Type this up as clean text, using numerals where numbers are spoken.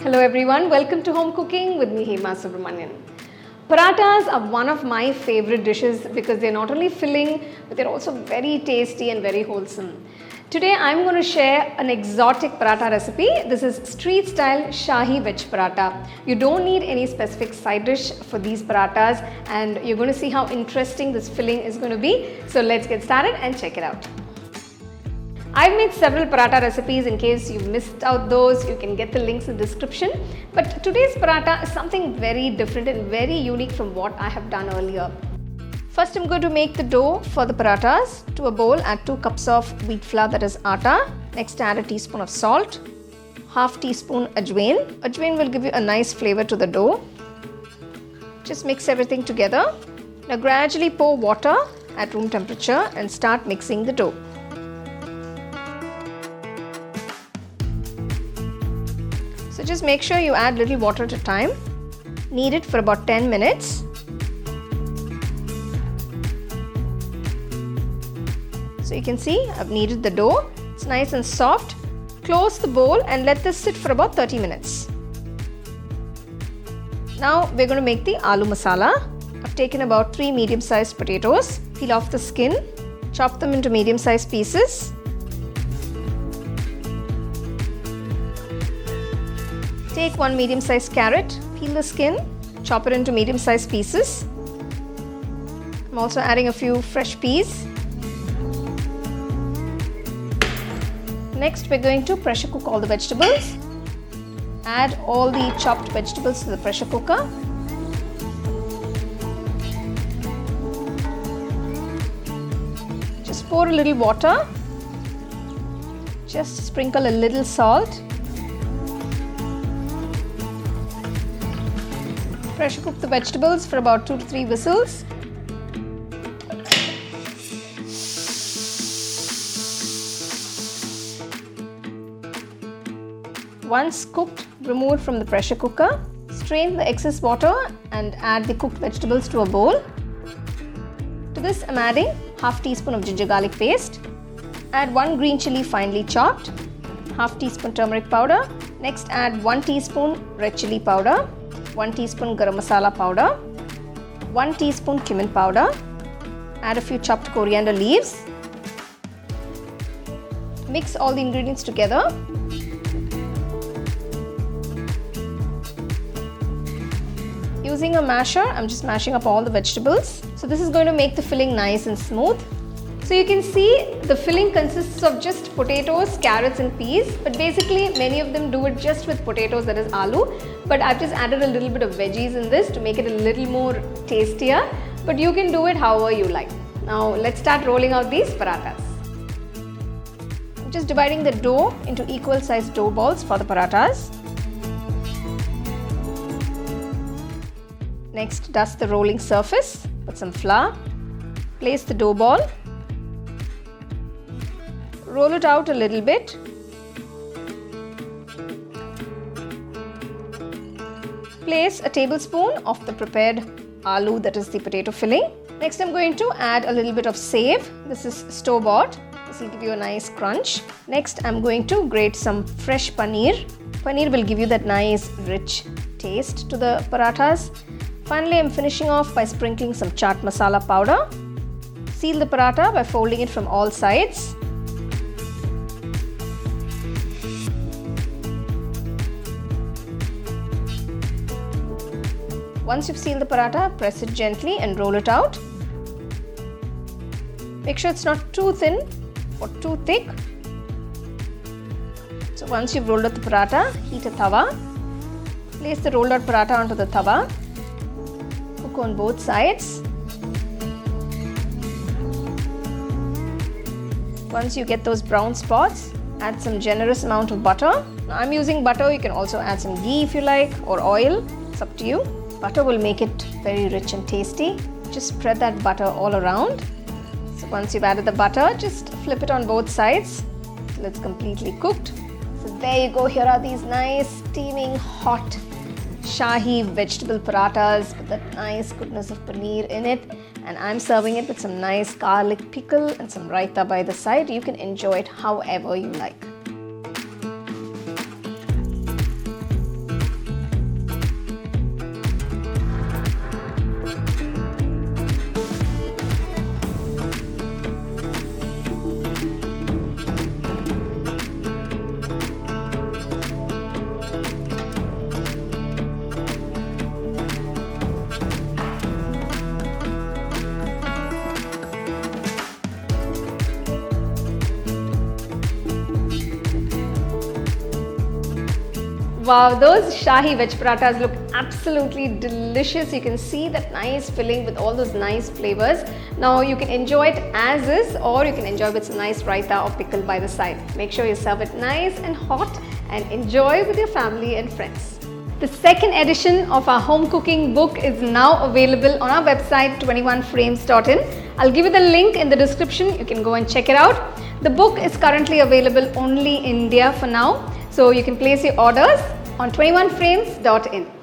Hello everyone, welcome to Home Cooking with me Hema Subramanian. Parathas are one of my favorite dishes because they're not only filling but they're also very tasty and very wholesome. Today I'm going to share an exotic paratha recipe. This is street style Shahi veg paratha. You don't need any specific side dish for these parathas and you're going to see how interesting this filling is going to be. So let's get started and check it out. I've made several paratha recipes. In case you missed out those, you can get the links in the description. But today's paratha is something very different and very unique from what I have done earlier. First, I'm going to make the dough for the parathas. To a bowl, add 2 cups of wheat flour, that is atta. Next, add a teaspoon of salt, half teaspoon ajwain. Ajwain will give you a nice flavor to the dough. Just mix everything together. Now gradually pour water at room temperature and start mixing the dough. So just make sure you add little water at a time. Knead it for about 10 minutes. So you can see I've kneaded the dough. It's nice and soft. Close the bowl and let this sit for about 30 minutes. Now we're going to make the aloo masala. I've taken about 3 medium-sized potatoes. Peel off the skin. Chop them into medium-sized pieces. Take 1 medium-sized carrot, peel the skin, chop it into medium-sized pieces. I'm also adding a few fresh peas. Next, we're going to pressure cook all the vegetables. Add all the chopped vegetables to the pressure cooker. Just pour a little water. Just sprinkle a little salt. Pressure cook the vegetables for about 2 to 3 whistles. Once cooked, remove it from the pressure cooker. Strain the excess water and add the cooked vegetables to a bowl. To this, I'm adding half teaspoon of ginger garlic paste. Add 1 green chilli finely chopped, half teaspoon turmeric powder. Next, add 1 teaspoon red chilli powder, 1 teaspoon garam masala powder, 1 teaspoon cumin powder. Add a few chopped coriander leaves. Mix all the ingredients together. Using a masher, I'm just mashing up all the vegetables. So this is going to make the filling nice and smooth. So you can see the filling consists of just potatoes, carrots and peas, but basically many of them do it just with potatoes, that is aloo. But I've just added a little bit of veggies in this to make it a little more tastier, but you can do it however you like. Now let's start rolling out these parathas. I'm just dividing the dough into equal sized dough balls for the parathas. Next, dust the rolling surface with some flour. Place the dough ball. Roll it out a little bit. Place a tablespoon of the prepared aloo, that is the potato filling. Next, I'm going to add a little bit of save. This is store-bought. This will give you a nice crunch. Next, I'm going to grate some fresh paneer. Paneer will give you that nice rich taste to the parathas. Finally, I'm finishing off by sprinkling some chaat masala powder. Seal the paratha by folding it from all sides. Once you've sealed the paratha, press it gently and roll it out. Make sure it's not too thin or too thick. So once you've rolled out the paratha, heat a tawa. Place the rolled out paratha onto the tawa. Cook on both sides. Once you get those brown spots, add some generous amount of butter. Now, I'm using butter. You can also add some ghee if you like, or oil. It's up to you. Butter will make it very rich and tasty. Just spread that butter all around. So once you've added the butter, just flip it on both sides till it's completely cooked. So there you go. Here are these nice steaming hot Shahi vegetable parathas with that nice goodness of paneer in it. And I'm serving it with some nice garlic pickle and some raita by the side. You can enjoy it however you like. Wow, those Shahi veg parathas look absolutely delicious. You can see that nice filling with all those nice flavors. Now you can enjoy it as is, or you can enjoy with some nice raita or pickle by the side. Make sure you serve it nice and hot and enjoy with your family and friends. The second edition of our home cooking book is now available on our website 21frames.in. I'll give you the link in the description. You can go and check it out. The book is currently available only in India for now, so you can place your orders on 21frames.in.